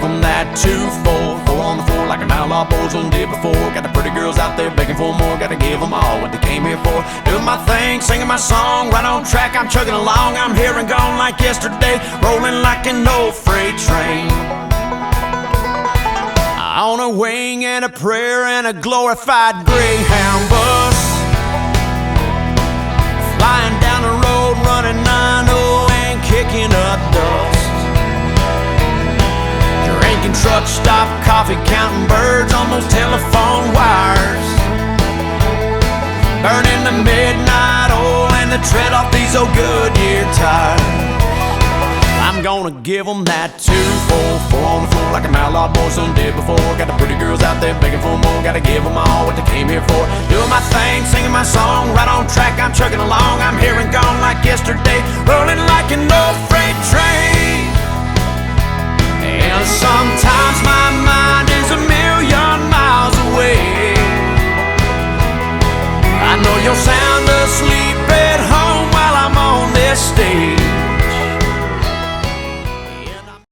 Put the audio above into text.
them that 2-4. Four on the floor like an outlaw boyzone did before. Got the pretty girls out there begging for more. Gotta give them all what they came here for. Doing my thing, singing my song, right on track, I'm chugging along. I'm here and gone like yesterday, rolling like an old freight train. On a wing and a prayer and a glorified Greyhound bus, flying down the road, running 9-0 and kicking up dust. Drinking truck stop coffee, counting birds on those telephone wires, burning the midnight oil and the tread off these old Goodyear tires. I'm gonna give them that 2-4. Four on the floor like an outlaw boyzone did before. Got the pretty girls out there begging for more. Gotta give them all what they came here for. Doing my thing, singing my song, right on track, I'm chugging along. I'm here and gone like yesterday, rolling like an old freight train. And sometimes my mind is a million miles away. I know your sound